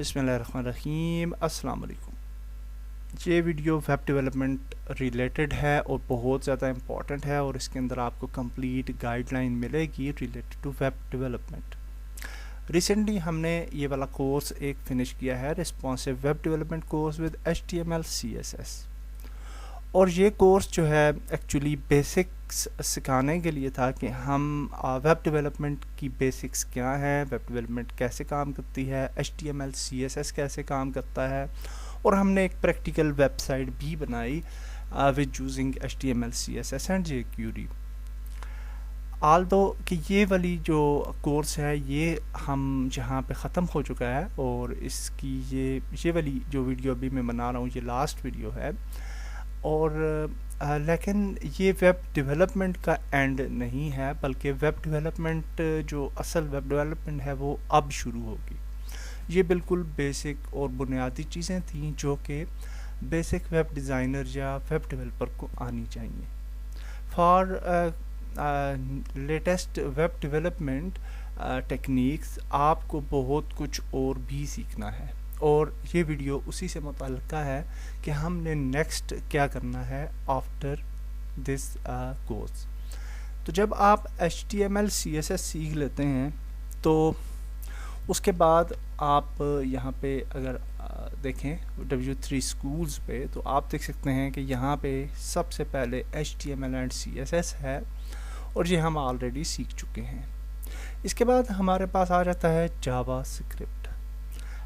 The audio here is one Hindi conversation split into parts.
बिस्मिल्लाहिर्रहमानिर्रहीम अस्सलाम वालेकुम। ये वीडियो वेब डेवलपमेंट रिलेटेड है और बहुत ज़्यादा इम्पॉर्टेंट है और इसके अंदर आपको कंप्लीट गाइडलाइन मिलेगी related to web development. Recently हमने ये वाला कोर्स एक फ़िनिश किया है, responsive web development course with HTML CSS। और ये कोर्स जो है एक्चुअली बेसिक्स सिखाने के लिए था कि हम वेब डेवलपमेंट की बेसिक्स क्या है, वेब डेवलपमेंट कैसे काम करती है, HTML CSS कैसे काम करता है, और हमने एक प्रैक्टिकल वेबसाइट भी बनाई with using HTML CSS and jQuery। Aldous कि ये वाली जो कोर्स है ये हम जहाँ पे ख़त्म हो चुका है और इसकी ये वाली जो वीडियो अभी मैं बना रहा हूँ ये लास्ट वीडियो है। और लेकिन ये वेब डेवलपमेंट का एंड नहीं है, बल्कि वेब डेवलपमेंट जो असल वेब डेवलपमेंट है वो अब शुरू होगी। ये बिल्कुल बेसिक और बुनियादी चीज़ें थी जो कि बेसिक वेब डिज़ाइनर या वेब डेवलपर को आनी चाहिए। For latest web development techniques आपको बहुत कुछ और भी सीखना है और ये वीडियो उसी से मुतल्लिक़ है कि हमने नेक्स्ट क्या करना है आफ्टर दिस कोर्स। तो जब आप HTML CSS सीख लेते हैं तो उसके बाद आप यहाँ पे अगर देखें W3 Schools पे तो आप देख सकते हैं कि यहाँ पे सबसे पहले HTML एंड CSS है और ये हम ऑलरेडी सीख चुके हैं। इसके बाद हमारे पास आ जाता है जावास्क्रिप्ट।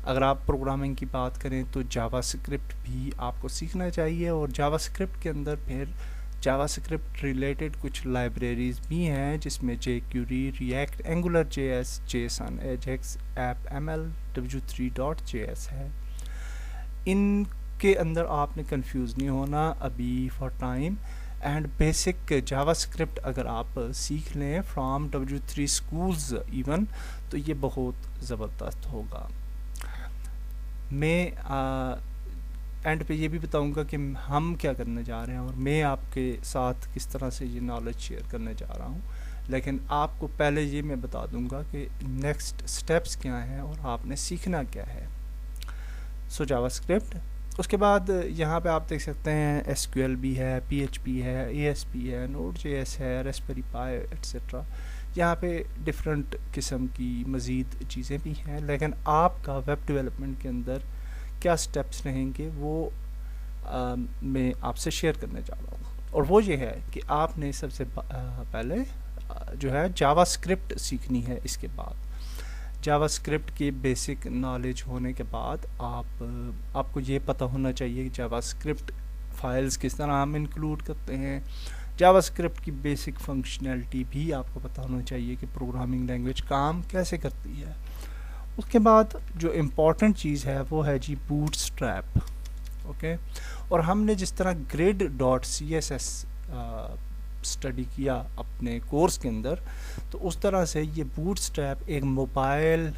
अगर आप प्रोग्रामिंग की बात करें तो जावास्क्रिप्ट भी आपको सीखना चाहिए और जावास्क्रिप्ट के अंदर फिर जावास्क्रिप्ट रिलेटेड कुछ लाइब्रेरीज भी हैं जिसमें jQuery, React, AngularJS, JSON, Ajax, AppML, W3.js है। इनके अंदर आपने कंफ्यूज नहीं होना अभी for time. And basic JavaScript अगर आप सीख लें फ्रॉम W3 Schools इवन तो ये बहुत ज़बरदस्त होगा। मैं एंड पे ये भी बताऊंगा कि हम क्या करने जा रहे हैं और मैं आपके साथ किस तरह से ये नॉलेज शेयर करने जा रहा हूँ, लेकिन आपको पहले ये मैं बता दूंगा कि नेक्स्ट स्टेप्स क्या हैं और आपने सीखना क्या है। सो जावास्क्रिप्ट, उसके बाद यहाँ पे आप देख सकते हैं SQL भी है, PHP है, ASP है, Node.js है, Raspberry Pi एट्सेट्रा। यहाँ पे डिफरेंट किस्म की मज़ीद चीज़ें भी हैं, लेकिन आपका वेब डेवलपमेंट के अंदर क्या स्टेप्स रहेंगे वो मैं आपसे शेयर करने जा रहा हूँ। और वो ये है कि आपने सबसे पहले जो है जावास्क्रिप्ट सीखनी है। इसके बाद जावास्क्रिप्ट की बेसिक नॉलेज होने के बाद आपको ये पता होना चाहिए कि जावास्क्रिप्ट फाइल्स किस तरह हम इंक्लूड करते हैं। जावास्क्रिप्ट की बेसिक फंक्शनैलिटी भी आपको पता होना चाहिए कि प्रोग्रामिंग लैंग्वेज काम कैसे करती है। उसके बाद जो इम्पॉर्टेंट चीज़ है वो है जी बूटस्ट्रैप। ओके, और हमने जिस तरह grid.css स्टडी किया अपने कोर्स के अंदर, तो उस तरह से ये बूटस्ट्रैप एक मोबाइल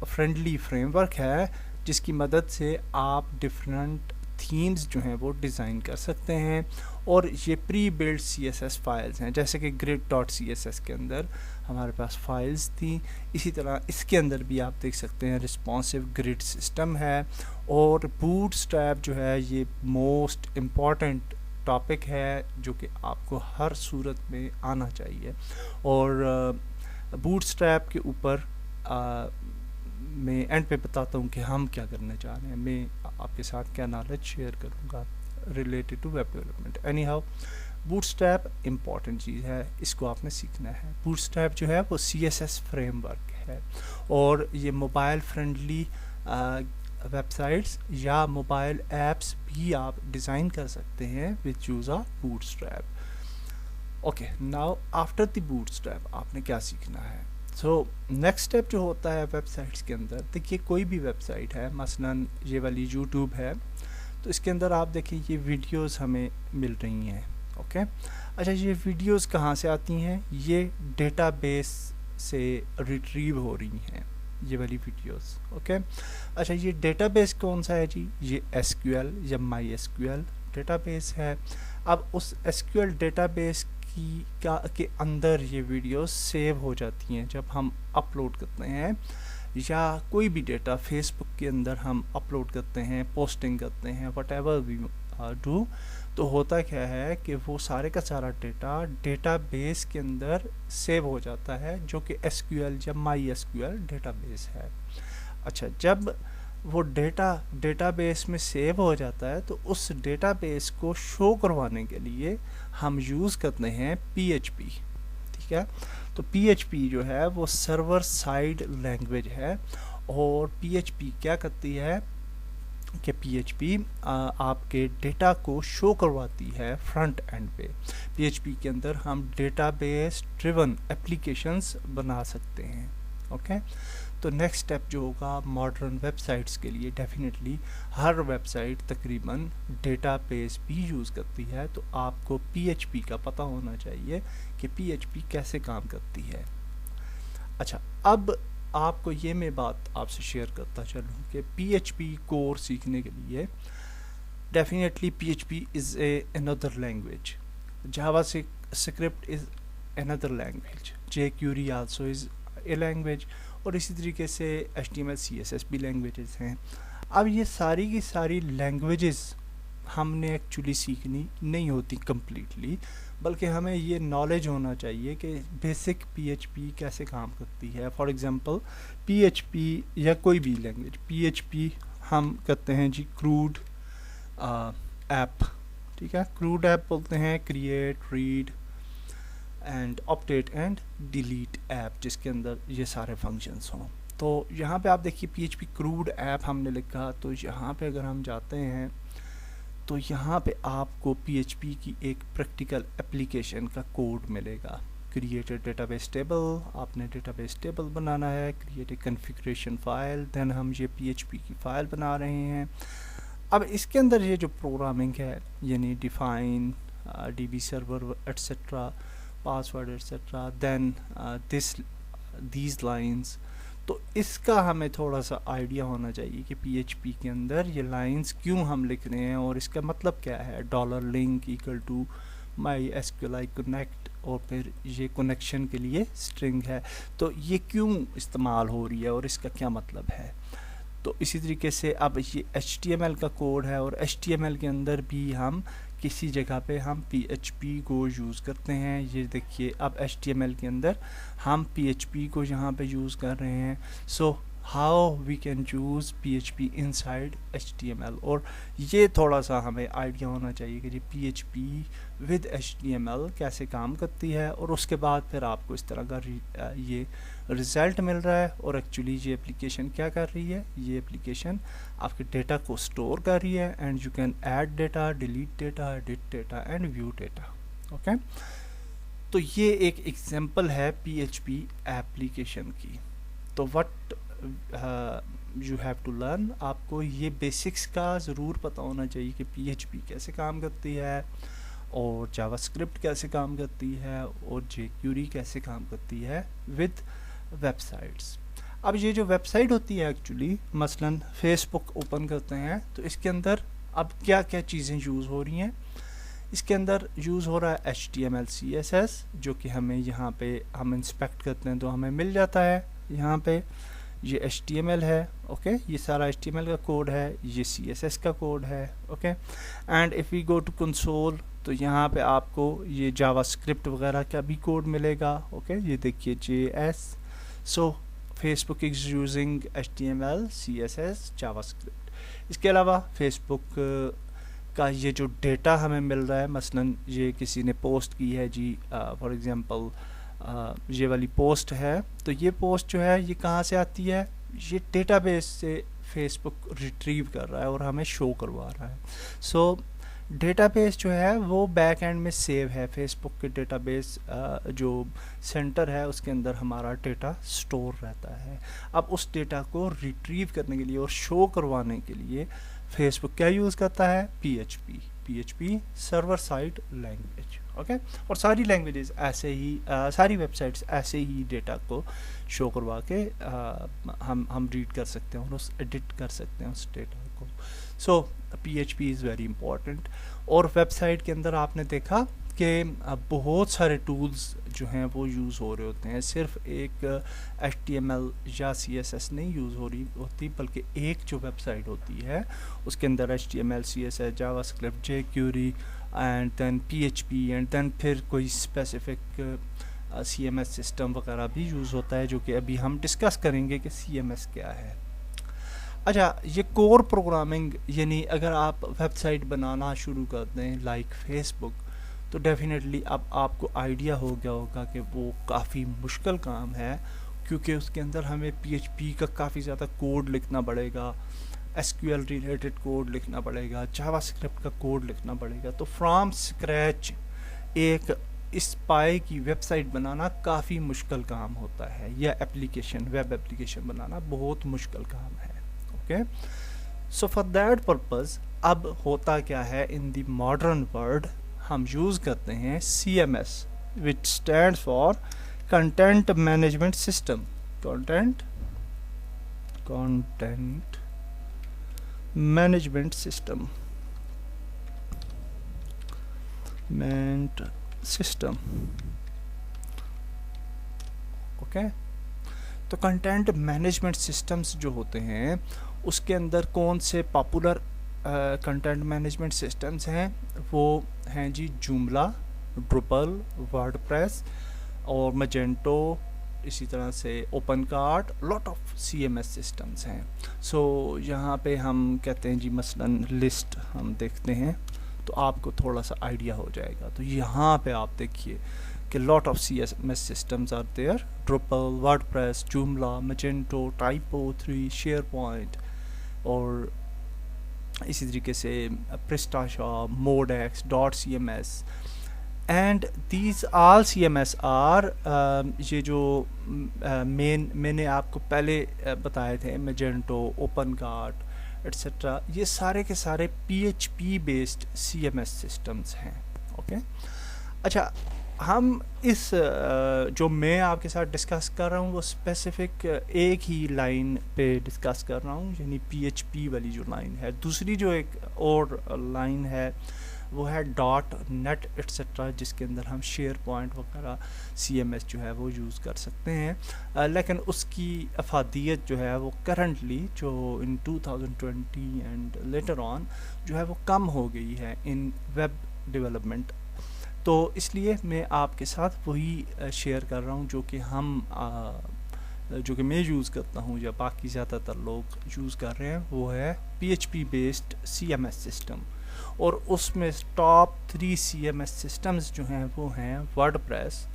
फ्रेंडली फ्रेमवर्क है जिसकी मदद से आप डिफरेंट थीम्स जो हैं वो डिज़ाइन कर सकते हैं। और ये प्री बिल्ड CSS फाइल्स हैं, जैसे कि grid.css के अंदर हमारे पास फाइल्स थी, इसी तरह इसके अंदर भी आप देख सकते हैं रिस्पॉन्सिव ग्रिड सिस्टम है। और बूटस्ट्रैप जो है ये मोस्ट इम्पॉर्टेंट टॉपिक है जो कि आपको हर सूरत में आना चाहिए। और बूटस्ट्रैप के ऊपर मैं एंड पे बताता हूँ कि हम क्या करने जा रहे हैं, मैं आपके साथ क्या नॉलेज शेयर करूँगा related to web development. Anyhow Bootstrap important चीज़ है, इसको आपने सीखना है। बूटस्ट्रैप जो है वो CSS फ्रेमवर्क है और ये मोबाइल फ्रेंडली वेबसाइट्स या मोबाइल ऐप्स भी आप डिज़ाइन कर सकते हैं with use of bootstrap. Okay, now after the bootstrap आपने क्या सीखना है। सो नेक्स्ट स्टेप जो होता है वेबसाइट्स के अंदर, देखिए कोई भी वेबसाइट है, मसलन ये वाली YouTube है, तो इसके अंदर आप देखिए ये वीडियोस हमें मिल रही हैं। ओके, अच्छा ये वीडियोस कहाँ से आती हैं, ये डेटाबेस से रिट्रीव हो रही हैं ये वाली वीडियोस। ओके, अच्छा ये डेटाबेस कौन सा है जी, ये SQL या MySQL डेटाबेस है। अब उस SQL डेटाबेस के अंदर ये वीडियोस सेव हो जाती हैं जब हम अपलोड करते हैं या कोई भी डेटा फेसबुक के अंदर हम अपलोड करते हैं, पोस्टिंग करते हैं, वट एवर वी डू, तो होता क्या है कि वो सारे का सारा डेटा डेटाबेस के अंदर सेव हो जाता है, जो कि SQL या MySQL डेटाबेस है। अच्छा, जब वो डेटाबेस में सेव हो जाता है तो उस डेटाबेस को शो करवाने के लिए हम यूज़ करते हैं PHP। ठीक है, तो PHP जो है वो सर्वर साइड लैंग्वेज है, और PHP क्या करती है कि PHP आपके डेटा को शो करवाती है फ्रंट एंड पे। PHP के अंदर हम डेटाबेस ड्रिवन एप्लीकेशंस बना सकते हैं। ओके, तो नेक्स्ट स्टेप जो होगा मॉडर्न वेबसाइट्स के लिए, डेफिनेटली हर वेबसाइट तकरीबन डेटाबेस भी यूज़ करती है, तो आपको PHP का पता होना चाहिए कि PHP कैसे काम करती है। अच्छा, अब आपको ये मैं बात आपसे शेयर करता चलूँ कि PHP कोर सीखने के लिए definitely PHP is another language, JavaScript is another language, jQuery also is a language, और इसी तरीके से HTML CSS भी लैंग्वेजेस हैं। अब ये सारी की सारी लैंग्वेजेस हमने एक्चुअली सीखनी नहीं होती कम्प्लीटली, बल्कि हमें ये नॉलेज होना चाहिए कि बेसिक PHP कैसे काम करती है। फॉर एग्जांपल PHP या कोई भी लैंग्वेज, PHP हम करते हैं जी क्रूड ऐप। ठीक है, क्रूड ऐप बोलते हैं create, read and update and delete app, जिसके अंदर ये सारे फंक्शंस हों। तो यहाँ पे आप देखिए PHP क्रूड ऐप हमने लिखा, तो यहाँ पे अगर हम जाते हैं तो यहाँ पे आपको PHP की एक प्रैक्टिकल एप्लीकेशन का कोड मिलेगा। क्रिएटेड डेटाबेस टेबल, आपने डेटाबेस टेबल बनाना है, create a configuration file, then हम ये PHP की फ़ाइल बना रहे हैं। अब इसके अंदर ये जो प्रोग्रामिंग है, यानी define DB server etcetera, password etcetera, then these lines, तो इसका हमें थोड़ा सा आइडिया होना चाहिए कि PHP के अंदर ये लाइंस क्यों हम लिख रहे हैं और इसका मतलब क्या है। $link equal to MySQLi connect, और फिर ये कनेक्शन के लिए स्ट्रिंग है, तो ये क्यों इस्तेमाल हो रही है और इसका क्या मतलब है। तो इसी तरीके से अब ये HTML का कोड है, और HTML के अंदर भी हम किसी जगह पे हम PHP को यूज़ करते हैं। ये देखिए, अब HTML के अंदर हम PHP को यहाँ पे यूज़ कर रहे हैं। So how we can use PHP inside HTML, और ये थोड़ा सा हमें आइडिया होना चाहिए कि जी PHP विद HTML कैसे काम करती है, और उसके बाद फिर आपको इस तरह का ये रिज़ल्ट मिल रहा है। और एक्चुअली ये एप्लीकेशन क्या कर रही है, ये एप्लीकेशन आपके डेटा को स्टोर कर रही है, and you can add data, delete data, edit data and view data. Okay, तो ये एक एग्जांपल है PHP एप्लीकेशन की। तो what you have to learn, आपको ये बेसिक्स का ज़रूर पता होना चाहिए कि PHP कैसे काम करती है, और जावास्क्रिप्ट कैसे काम करती है, और jQuery कैसे काम करती है विद वेबसाइट्स। अब ये जो वेबसाइट होती है एक्चुअली, मसलन फेसबुक ओपन करते हैं तो इसके अंदर अब क्या क्या चीज़ें यूज़ हो रही हैं। इसके अंदर यूज़ हो रहा है HTML CSS, जो कि हमें यहाँ पे हम इंस्पेक्ट करते हैं तो हमें मिल जाता है। यहाँ पे ये HTML है, ओके, ये सारा HTML का कोड है, ये CSS का कोड है, okay. And if we go to console, तो यहाँ पे आपको ये जावास्क्रिप्ट वगैरह का भी कोड मिलेगा, ओके। ये देखिए JS, so Facebook is using HTML CSS JavaScript. इसके अलावा फेसबुक का ये जो डेटा हमें मिल रहा है, मसलन ये किसी ने पोस्ट की है जी, फॉर एग्जांपल ये वाली पोस्ट है, तो ये पोस्ट जो है ये कहाँ से आती है, ये डेटाबेस से फेसबुक रिट्रीव कर रहा है और हमें शो करवा रहा है। सो डेटाबेस जो है वो बैक एंड में सेव है, फेसबुक के डेटाबेस जो सेंटर है उसके अंदर हमारा डेटा स्टोर रहता है। अब उस डेटा को रिट्रीव करने के लिए और शो करवाने के लिए फेसबुक क्या यूज़ करता है, PHP server side language, okay. और सारी लैंग्वेजेस ऐसे ही सारी वेबसाइट्स ऐसे ही डेटा को शो करवा के हम रीड कर सकते हैं और उस एडिट कर सकते हैं उस डेटा को। सो PHP इज़ वेरी इंपॉर्टेंट। और वेबसाइट के अंदर आपने देखा के बहुत सारे टूल्स जो हैं वो यूज़ हो रहे होते हैं। सिर्फ एक HTML या CSS नहीं यूज़ हो रही होती, बल्कि एक जो वेबसाइट होती है उसके अंदर HTML, CSS, JavaScript, jQuery and then PHP and then फिर कोई स्पेसिफिक CMS सिस्टम वगैरह भी यूज़ होता है, जो कि अभी हम डिस्कस करेंगे कि CMS क्या है। अच्छा, ये कोर प्रोग्रामिंग यानी अगर आप वेबसाइट बनाना शुरू कर दें लाइक फेसबुक, तो डेफिनेटली अब आपको आइडिया हो गया होगा कि वो काफ़ी मुश्किल काम है, क्योंकि उसके अंदर हमें PHP का काफ़ी ज़्यादा कोड लिखना पड़ेगा, SQL रिलेटेड कोड लिखना पड़ेगा, जावास्क्रिप्ट का कोड लिखना पड़ेगा। तो फ्रॉम स्क्रैच एक इस पाए की वेबसाइट बनाना काफ़ी मुश्किल काम होता है, या एप्लीकेशन, वेब एप्लीकेशन बनाना बहुत मुश्किल काम है। Okay, so for that purpose अब होता क्या है, इन द मॉडर्न वर्ल्ड हम यूज़ करते हैं CMS, which stands for content management system. Content management system system. Okay, तो कंटेंट मैनेजमेंट सिस्टम्स जो होते हैं उसके अंदर कौन से पॉपुलर कंटेंट मैनेजमेंट सिस्टम्स हैं, वो हैं जी जूमला, ड्रुपल, वर्डप्रेस और मजेंटो, इसी तरह से ओपनकार्ट, लॉट ऑफ CMS सिस्टम्स हैं। सो यहाँ पे हम कहते हैं जी, मसलन लिस्ट हम देखते हैं तो आपको थोड़ा सा आइडिया हो जाएगा। तो यहाँ पे आप देखिए कि lot of CMS systems are there, Drupal, WordPress, Joomla, Magento, TYPO3, SharePoint और इसी तरीके से PrestaShop, MODX, .cms and these all CMS are, ये जो मैंने आपको पहले बताए थे, मजेंटो, ओपनकार्ट एट्सेट्रा, ये सारे के सारे PHP बेस्ड CMS सिस्टम्स हैं। ओके, अच्छा, हम इस जो मैं आपके साथ डिस्कस कर रहा हूँ वो स्पेसिफिक एक ही लाइन पे डिस्कस कर रहा हूँ, यानी PHP वाली जो लाइन है। दूसरी जो एक और लाइन है वो है .NET एट्सेट्रा, जिसके अंदर हम शेयर पॉइंट वगैरह CMS जो है वो यूज़ कर सकते हैं, लेकिन उसकी अफादियत जो है वो करंटली जो इन 2020 एंड लेटर ऑन जो है वो कम हो गई है इन वेब डेवलपमेंट। तो इसलिए मैं आपके साथ वही शेयर कर रहा हूँ जो कि मैं यूज़ करता हूँ या बाकी ज़्यादातर लोग यूज़ कर रहे हैं, वो है PHP बेस्ड CMS सिस्टम। और उसमें टॉप 3 CMS सिस्टम्स जो हैं वो हैं वर्डप्रेस,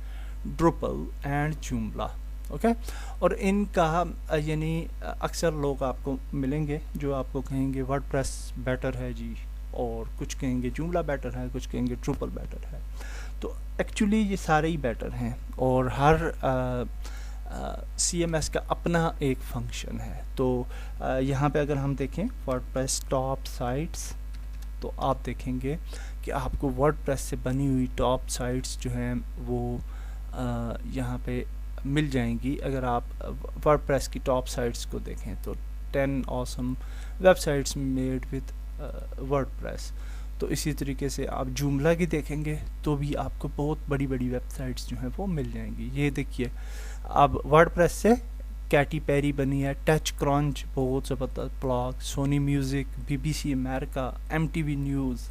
ड्रुपल एंड जूमला। ओके, और इनका यानी अक्सर लोग आपको मिलेंगे जो आपको कहेंगे वर्डप्रेस बेटर है जी, और कुछ कहेंगे जूमला बेटर है, कुछ कहेंगे ड्रुपल बेटर है। तो एक्चुअली ये सारे ही बेटर हैं, और हर CMS का अपना एक फंक्शन है। तो यहाँ पे अगर हम देखें वर्डप्रेस टॉप साइट्स, तो आप देखेंगे कि आपको वर्डप्रेस से बनी हुई टॉप साइट्स जो हैं वो यहाँ पे मिल जाएंगी। अगर आप वर्डप्रेस की टॉप साइट्स को देखें तो 10 awesome websites made with WordPress. तो इसी तरीके से आप जूमला की देखेंगे तो भी आपको बहुत बड़ी बड़ी वेबसाइट्स जो हैं वो मिल जाएंगी। ये देखिए, अब वर्डप्रेस से कैटी पेरी बनी है, टच क्रंच बहुत ज़बरदस्त blog, Sony music, BBC America, MTV news,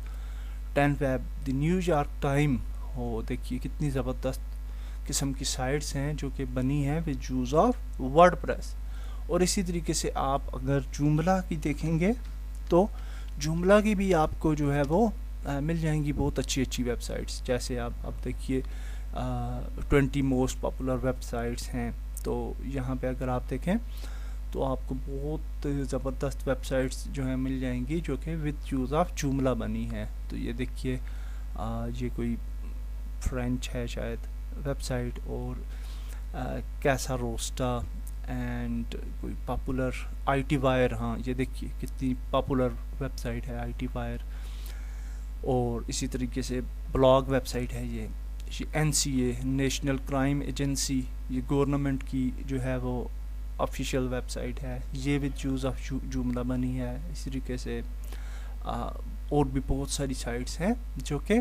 10 web, the New York time. हो देखिए कितनी ज़बरदस्त किस्म की साइट्स हैं जो कि बनी हैं विद यूज़ ऑफ वर्डप्रेस। और इसी तरीके से आप अगर जूमला की देखेंगे तो जूमला की भी आपको जो है वो मिल जाएंगी बहुत अच्छी अच्छी वेबसाइट्स। जैसे आप देखिए 20 मोस्ट पॉपुलर वेबसाइट्स हैं, तो यहाँ पे अगर आप देखें तो आपको बहुत ज़बरदस्त वेबसाइट्स जो है मिल जाएंगी जो कि विद यूज़ ऑफ जूमला बनी है। तो ये देखिए ये कोई फ्रेंच है शायद वेबसाइट, और कैसा रोस्टा एंड कोई पॉपुलर IT वायर। हाँ, ये देखिए कितनी पॉपुलर वेबसाइट है IT वायर। और इसी तरीके से ब्लॉग वेबसाइट है ये NCA, नेशनल क्राइम एजेंसी, ये गवर्नमेंट की जो है वो ऑफिशियल वेबसाइट है, ये विद यूज़ ऑफ जूमला बनी है। इसी तरीके से और भी बहुत सारी साइट्स हैं जो कि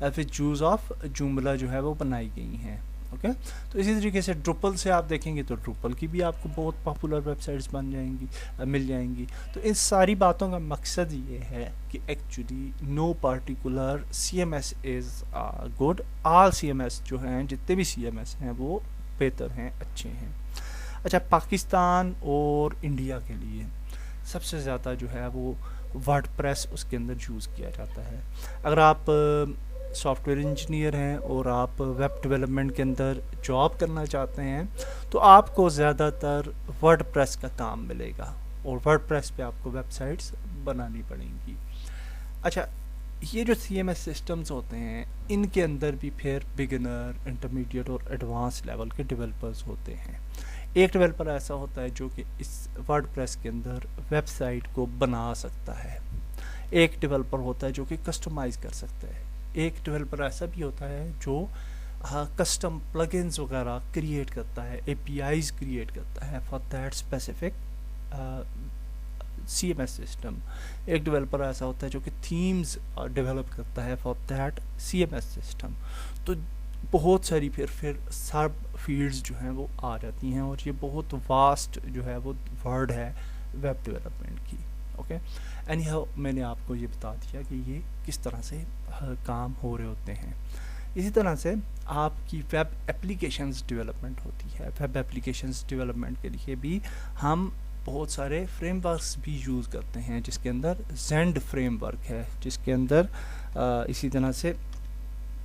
विद यूज़ ऑफ जुमला जो है वो बनाई गई हैं। ओके, तो इसी तरीके से ड्रुपल से आप देखेंगे तो ड्रुपल की भी आपको बहुत पॉपुलर वेबसाइट्स बन जाएंगी, मिल जाएंगी। तो इन सारी बातों का मकसद ये है कि actually no particular CMS is good, all CMS जो हैं, जितने भी CMS हैं वो बेहतर हैं, अच्छे हैं। अच्छा, पाकिस्तान और इंडिया के लिए सबसे ज़्यादा जो है वो वर्डप्रेस उसके अंदर यूज़ किया जाता है। अगर आप सॉफ्टवेयर इंजीनियर हैं और आप वेब डेवलपमेंट के अंदर जॉब करना चाहते हैं तो आपको ज़्यादातर वर्डप्रेस का काम मिलेगा और वर्डप्रेस पे आपको वेबसाइट्स बनानी पड़ेंगी। अच्छा, ये जो CMS सिस्टम्स होते हैं इनके अंदर भी फिर बिगिनर, इंटरमीडिएट और एडवांस लेवल के डेवलपर्स होते हैं। एक डेवलपर ऐसा होता है जो कि इस वर्डप्रेस के अंदर वेबसाइट को बना सकता है, एक डेवलपर होता है जो कि कस्टमाइज़ कर सकता है, एक डेवलपर ऐसा भी होता है जो कस्टम प्लगइन्स वगैरह क्रिएट करता है, APIs क्रिएट करता है for that specific CMS system. एक डेवलपर ऐसा होता है जो कि थीम्स डेवलप करता है फॉर दैट CMS सिस्टम। तो बहुत सारी फिर सब फील्ड्स जो हैं वो आ जाती हैं और ये बहुत वास्ट जो है वो वर्ड है वेब डेवलपमेंट की। ओके, एनी हाउ मैंने आपको ये बता दिया कि ये किस तरह से काम हो रहे होते हैं। इसी तरह से आपकी वेब एप्लीकेशंस डेवलपमेंट होती है। वेब एप्लीकेशंस डेवलपमेंट के लिए भी हम बहुत सारे फ्रेमवर्क्स भी यूज़ करते हैं, जिसके अंदर Zend फ्रेमवर्क है, जिसके अंदर इसी तरह से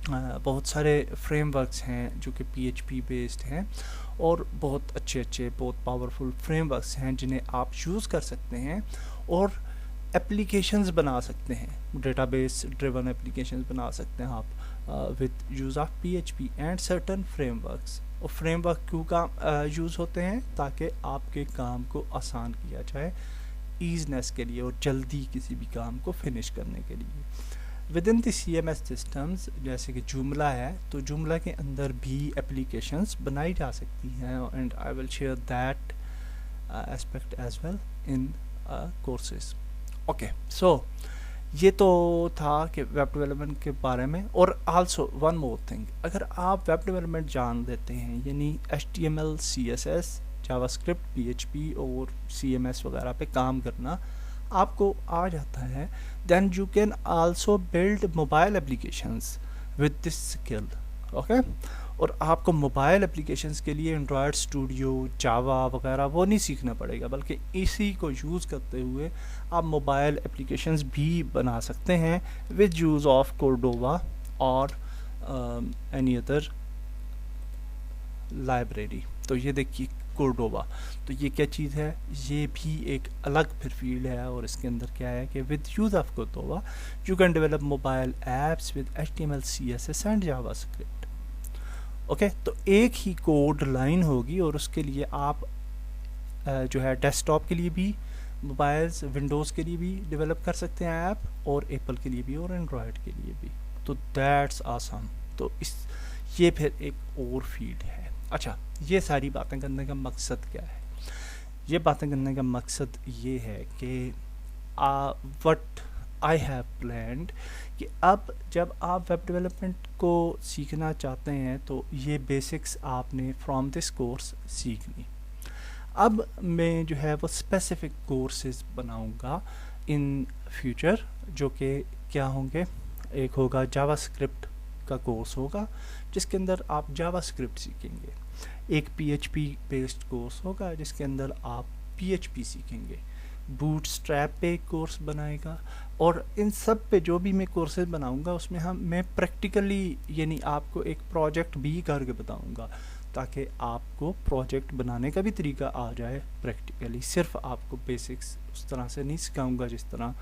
बहुत सारे फ्रेमवर्क्स हैं जो कि PHP बेस्ड हैं और बहुत अच्छे बहुत पावरफुल फ्रेमवर्क्स हैं जिन्हें आप यूज़ कर सकते हैं और एप्लीकेशंस बना सकते हैं, डेटाबेस ड्रिवन एप्लीकेशंस बना सकते हैं आप with use of PHP and certain frameworks. और फ्रेमवर्क क्यों काम यूज़ होते हैं? ताकि आपके काम को आसान किया जाए, ईजनेस के लिए और जल्दी किसी भी काम को फिनिश करने के लिए। With in the CMS systems जैसे कि जुमला है, तो जुमला के अंदर भी एप्लीकेशंस बनाई जा सकती हैं and I will share that aspect as well in courses. Okay, so ये तो था कि वेब डेवलपमेंट के बारे में। और आल्सो वन मोर थिंग, अगर आप वेब डेवलपमेंट जान लेते हैं यानी HTML, CSS, जावास्क्रिप्ट, PHP और CMS वगैरह पे काम करना आपको आ जाता है, then you can also build mobile applications with this skill. Okay, और आपको मोबाइल एप्लीकेशंस के लिए एंड्रॉयड स्टूडियो, जावा वगैरह वो नहीं सीखना पड़ेगा, बल्कि इसी को यूज़ करते हुए आप मोबाइल एप्लीकेशंस भी बना सकते हैं विद यूज़ ऑफ कोर्डोवा और एनी अदर लाइब्रेरी। तो ये देखिए कोर्डोवा, तो ये क्या चीज़ है? ये भी एक अलग फिर फील्ड है और इसके अंदर क्या है कि with use of Cordoba you can develop mobile apps with HTML, CSS and JavaScript. Okay, तो एक ही कोड लाइन होगी और उसके लिए आप जो है डेस्कटॉप के लिए भी, मोबाइल्स विंडोज़ के लिए भी डेवलप कर सकते हैं ऐप, और एप्पल के लिए भी और एंड्रॉयड के लिए भी। तो दैट्स आसम। तो ये फिर एक और फील्ड है। अच्छा, ये सारी बातें करने का मकसद क्या है? ये बातें करने का मकसद ये है कि व्हाट आई हैव प्लान्ड कि अब जब आप वेब डेवलपमेंट को सीखना चाहते हैं तो ये बेसिक्स आपने फ्रॉम दिस कोर्स सीख ली। अब मैं जो है वो स्पेसिफिक कोर्सेज बनाऊंगा इन फ्यूचर, जो कि क्या होंगे? एक होगा जावास्क्रिप्ट का कोर्स होगा जिसके अंदर आप जावास्क्रिप्ट सीखेंगे, एक PHP बेस्ड कोर्स होगा जिसके अंदर आप PHP सीखेंगे, बूटस्ट्रैप पे एक कोर्स बनाएगा, और इन सब पे जो भी मैं कोर्सेज बनाऊंगा उसमें मैं प्रैक्टिकली यानी आपको एक प्रोजेक्ट भी करके बताऊंगा ताकि आपको प्रोजेक्ट बनाने का भी तरीका आ जाए प्रैक्टिकली। सिर्फ आपको बेसिक्स उस तरह से नहीं सिखाऊंगा जिस तरह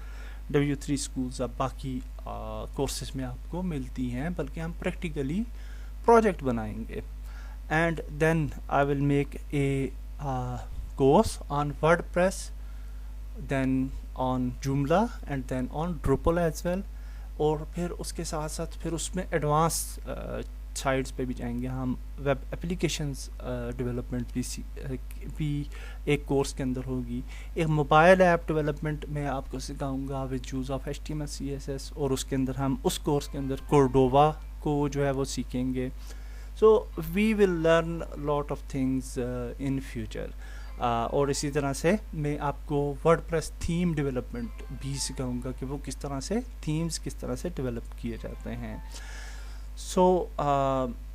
W3 स्कूल्स या बाकी कोर्सेज में आपको मिलती हैं, बल्कि हम प्रैक्टिकली प्रोजेक्ट बनाएंगे। And then I will make a course on WordPress, then on Joomla and then on Drupal as well, और फिर उसके साथ साथ फिर उसमें एडवांस साइट्स पे भी जाएंगे, हम वेब एप्लीकेशंस डेवलपमेंट भी एक कोर्स के अंदर होगी। एक मोबाइल ऐप डेवलपमेंट मैं आपको सिखाऊंगा with use of HTML CSS, और उसके अंदर हम उस कोर्स के अंदर कोर्डोवा को जो है वो सीखेंगे। So we will learn lot of things in future. और इसी तरह से मैं आपको वर्डप्रेस थीम डेवलपमेंट भी सिखाऊंगा कि वो किस तरह से थीम्स किस तरह से डेवलप किए जाते हैं। सो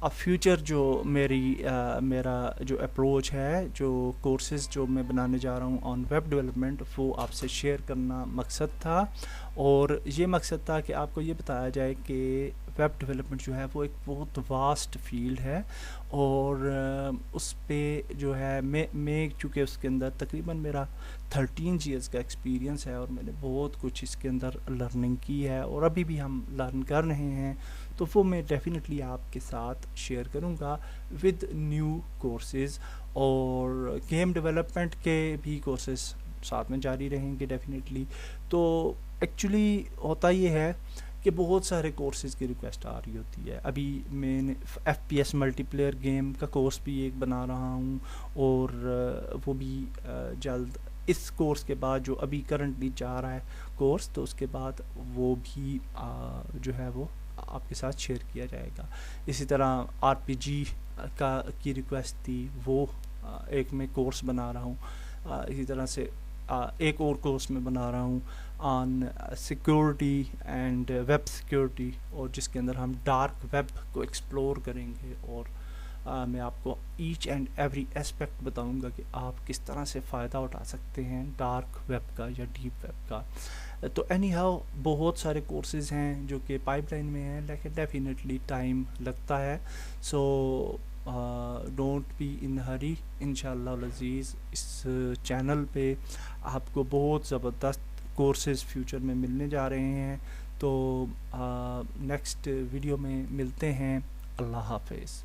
फ्यूचर जो मेरा जो अप्रोच है, जो कोर्सेज़ जो मैं बनाने जा रहा हूँ ऑन वेब डेवलपमेंट, वो आपसे शेयर करना मकसद था। और ये मकसद था कि आपको ये बताया जाए कि वेब डेवलपमेंट जो है वो एक बहुत वास्ट फील्ड है, और उस पे जो है मैं चूँकि उसके अंदर तकरीबन मेरा 13 ईयर्स का एक्सपीरियंस है, और मैंने बहुत कुछ इसके अंदर लर्निंग की है, और अभी भी हम लर्न कर रहे हैं। तो वो मैं डेफिनेटली आपके साथ शेयर करूँगा विद न्यू कोर्सेज़, और गेम डेवलपमेंट के भी कोर्सेज़ साथ में जारी रहेंगे डेफिनेटली। तो एक्चुअली होता ये है कि बहुत सारे कोर्सेज़ की रिक्वेस्ट आ रही होती है। अभी मैंने FPS मल्टीप्लेयर गेम का कोर्स भी एक बना रहा हूँ, और वो भी जल्द, इस कोर्स के बाद जो अभी करंटली जा रहा है कोर्स, तो उसके बाद वो भी जो है वो आपके साथ शेयर किया जाएगा। इसी तरह RPG की रिक्वेस्ट थी, वो एक मैं कोर्स बना रहा हूँ। इसी तरह से एक और कोर्स में बना रहा हूँ on security and web security, और जिसके अंदर हम डार्क वेब को एक्सप्लोर करेंगे, और मैं आपको ईच एंड एवरी एस्पेक्ट बताऊंगा कि आप किस तरह से फ़ायदा उठा सकते हैं डार्क वेब का या डीप वेब का। तो एनी हाउ बहुत सारे कोर्सेज़ हैं जो कि पाइपलाइन में हैं, लेकिन डेफिनेटली टाइम लगता है। सो डोंट बी इन हरी। इंशाल्लाह अज़ीज़ इस चैनल पे आपको बहुत ज़बरदस्त कोर्सेज़ फ्यूचर में मिलने जा रहे हैं। तो नेक्स्ट वीडियो में मिलते हैं। अल्लाह हाफ़िज़।